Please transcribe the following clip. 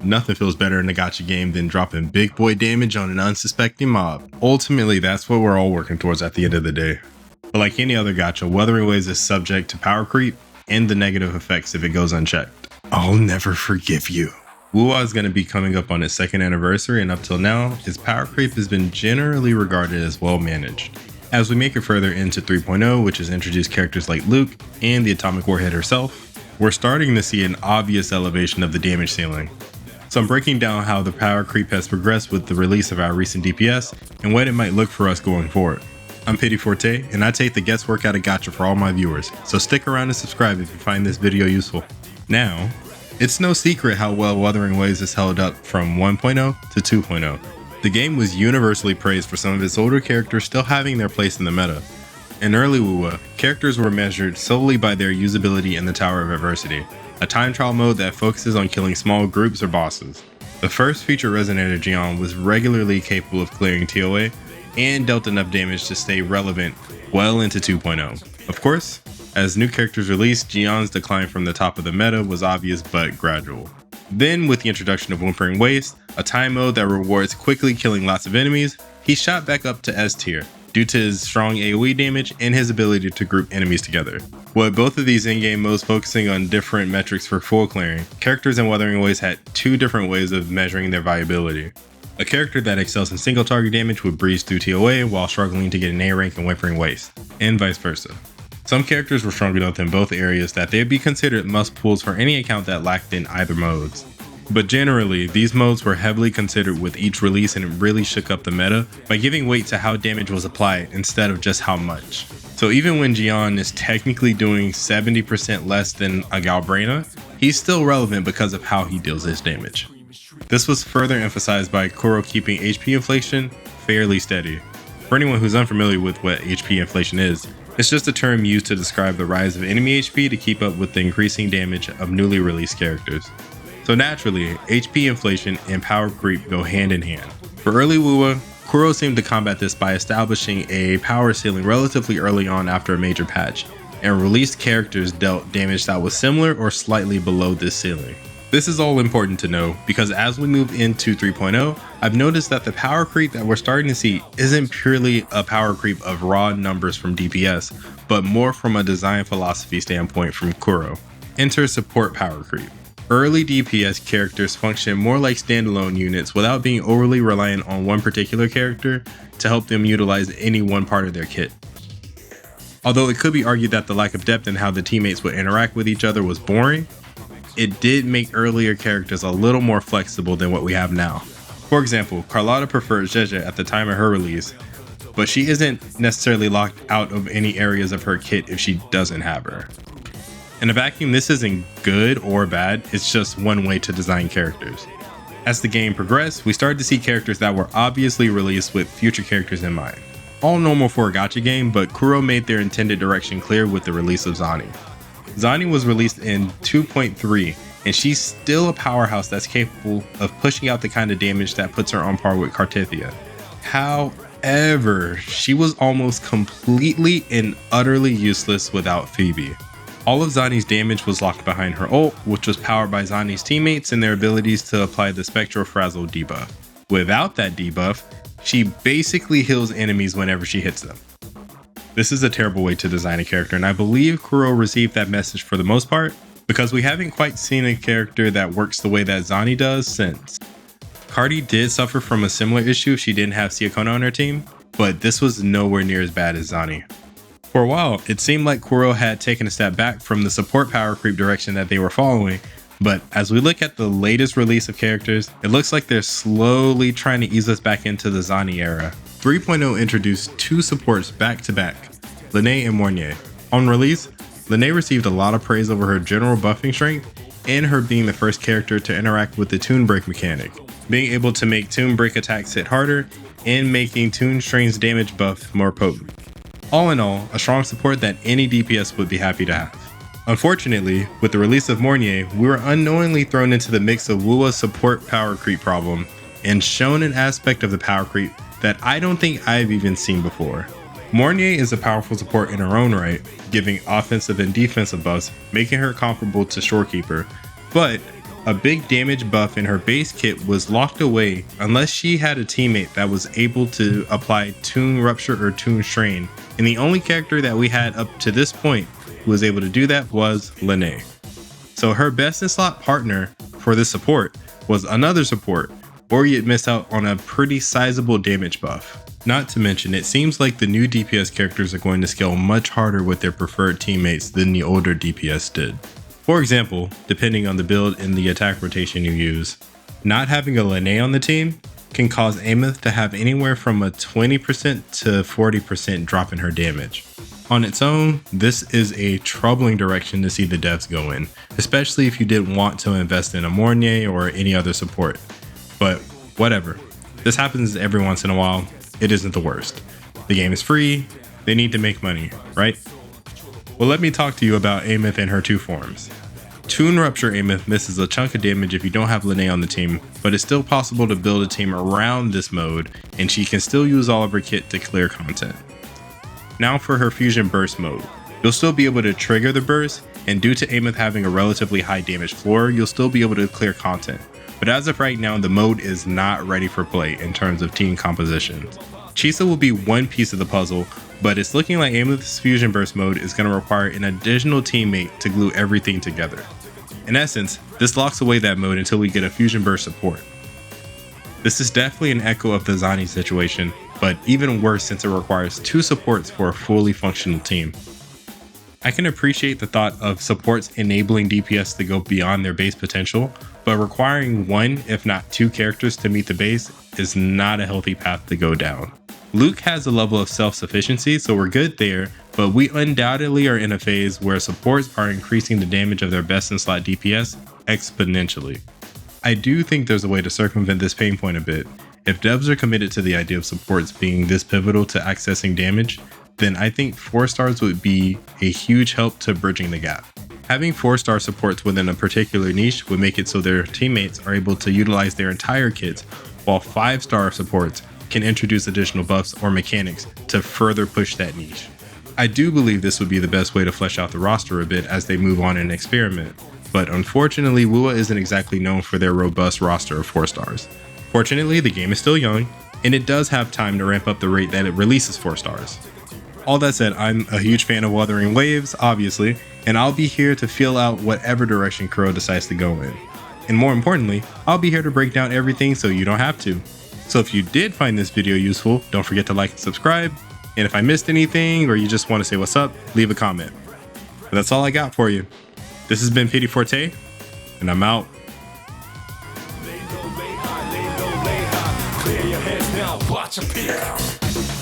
nothing feels better in a gacha game than dropping big boy damage on an unsuspecting mob. Ultimately, that's what we're all working towards at the end of the day. But like any other gacha, Wuthering Waves is subject to power creep and the negative effects if it goes unchecked. I'll never forgive you. Wuwa is going to be coming up on its 2nd anniversary, and up till now, its power creep has been generally regarded as well managed. As we make it further into 3.0, which has introduced characters like Luke and the Atomic Warhead herself, we're starting to see an obvious elevation of the damage ceiling. So I'm breaking down how the power creep has progressed with the release of our recent DPS and what it might look for us going forward. I'm Pity Forte, and I take the guesswork out of Gacha for all my viewers, so stick around and subscribe if you find this video useful. Now, it's no secret how well Wuthering Waves has held up from 1.0 to 2.0. The game was universally praised for some of its older characters still having their place in the meta. In early WoWa, characters were measured solely by their usability in the Tower of Adversity, a time trial mode that focuses on killing small groups or bosses. The first feature Resonator Gion was regularly capable of clearing TOA and dealt enough damage to stay relevant well into 2.0. Of course, as new characters released, Gion's decline from the top of the meta was obvious but gradual. Then with the introduction of Wuthering Waves, a time mode that rewards quickly killing lots of enemies, he shot back up to S tier due to his strong AoE damage and his ability to group enemies together. With both of these in-game modes focusing on different metrics for full clearing, characters in Wuthering Waves had 2 different ways of measuring their viability. A character that excels in single target damage would breeze through TOA while struggling to get an A rank in Wuthering Waves, and vice versa. Some characters were strong enough in both areas that they'd be considered must pulls for any account that lacked in either modes. But generally, these modes were heavily considered with each release, and it really shook up the meta by giving weight to how damage was applied instead of just how much. So even when Gion is technically doing 70% less than a Galbrena, he's still relevant because of how he deals his damage. This was further emphasized by Kuro keeping HP inflation fairly steady. For anyone who's unfamiliar with what HP inflation is, it's just a term used to describe the rise of enemy HP to keep up with the increasing damage of newly released characters. So naturally, HP inflation and power creep go hand in hand. For early WoWa, Kuro seemed to combat this by establishing a power ceiling relatively early on after a major patch, and released characters dealt damage that was similar or slightly below this ceiling. This is all important to know because as we move into 3.0, I've noticed that the power creep that we're starting to see isn't purely a power creep of raw numbers from DPS, but more from a design philosophy standpoint from Kuro. Enter support power creep. Early DPS characters function more like standalone units without being overly reliant on one particular character to help them utilize any one part of their kit. Although it could be argued that the lack of depth in how the teammates would interact with each other was boring, it did make earlier characters a little more flexible than what we have now. For example, Carlotta preferred Jeje at the time of her release, but she isn't necessarily locked out of any areas of her kit if she doesn't have her. In a vacuum, this isn't good or bad, it's just one way to design characters. As the game progressed, we started to see characters that were obviously released with future characters in mind. All normal for a gacha game, but Kuro made their intended direction clear with the release of Zani. Zani was released in 2.3, and she's still a powerhouse that's capable of pushing out the kind of damage that puts her on par with Cartithia. However, she was almost completely and utterly useless without Phoebe. All of Zani's damage was locked behind her ult, which was powered by Zani's teammates and their abilities to apply the Spectral Frazzle debuff. Without that debuff, she basically heals enemies whenever she hits them. This is a terrible way to design a character, and I believe Kuro received that message for the most part, because we haven't quite seen a character that works the way that Zani does since. Cardi did suffer from a similar issue if she didn't have Siakona on her team, but this was nowhere near as bad as Zani. For a while, it seemed like Kuro had taken a step back from the support power creep direction that they were following, but as we look at the latest release of characters, it looks like they're slowly trying to ease us back into the Zani era. 3.0 introduced 2 supports back to back, Lene and Mornier. On release, Lene received a lot of praise over her general buffing strength and her being the first character to interact with the Toon Break mechanic, being able to make Toon Break attacks hit harder and making Toon Strain's damage buff more potent. All in all, a strong support that any DPS would be happy to have. Unfortunately, with the release of Mornier, we were unknowingly thrown into the mix of WoWa's support power creep problem and shown an aspect of the power creep that I don't think I've even seen before. Mornier is a powerful support in her own right, giving offensive and defensive buffs, making her comparable to Shorekeeper, but A big damage buff in her base kit was locked away unless she had a teammate that was able to apply Toon Rupture or Toon Strain, and the only character that we had up to this point who was able to do that was Lene. So her best in slot partner for this support was another support, or you'd miss out on a pretty sizable damage buff. Not to mention, it seems like the new DPS characters are going to scale much harder with their preferred teammates than the older DPS did. For example, depending on the build and the attack rotation you use, not having a Lene on the team can cause Ameth to have anywhere from a 20% to 40% drop in her damage. On its own, this is a troubling direction to see the devs go in, especially if you didn't want to invest in a Mornier or any other support. But whatever, this happens every once in a while, it isn't the worst. The game is free, they need to make money, right? Well, let me talk to you about Ameth and her two forms. Toon Rupture Ameth misses a chunk of damage if you don't have Lene on the team, but it's still possible to build a team around this mode, and she can still use all of her kit to clear content. Now for her Fusion Burst mode. You'll still be able to trigger the burst, and due to Ameth having a relatively high damage floor, you'll still be able to clear content. But as of right now, the mode is not ready for play in terms of team compositions. Chisa will be one piece of the puzzle, but it's looking like Ameth's Fusion Burst mode is going to require an additional teammate to glue everything together. In essence, this locks away that mode until we get a Fusion Burst support. This is definitely an echo of the Zani situation, but even worse since it requires two supports for a fully functional team. I can appreciate the thought of supports enabling DPS to go beyond their base potential, but requiring one, if not two characters to meet the base is not a healthy path to go down. Luke has a level of self-sufficiency, so we're good there, but we undoubtedly are in a phase where supports are increasing the damage of their best in slot DPS exponentially. I do think there's a way to circumvent this pain point a bit. If devs are committed to the idea of supports being this pivotal to accessing damage, then I think 4-stars would be a huge help to bridging the gap. Having 4-star supports within a particular niche would make it so their teammates are able to utilize their entire kits, while 5-star supports can introduce additional buffs or mechanics to further push that niche. I do believe this would be the best way to flesh out the roster a bit as they move on and experiment, but unfortunately WUA isn't exactly known for their robust roster of 4-stars. Fortunately, the game is still young, and it does have time to ramp up the rate that it releases 4-stars. All that said, I'm a huge fan of Wuthering Waves, obviously, and I'll be here to feel out whatever direction Kuro decides to go in. And more importantly, I'll be here to break down everything so you don't have to. So if you did find this video useful, don't forget to like and subscribe. And if I missed anything or you just want to say what's up, leave a comment. But that's all I got for you. This has been Pity Forte, and I'm out. Clear your heads now, watch a peek.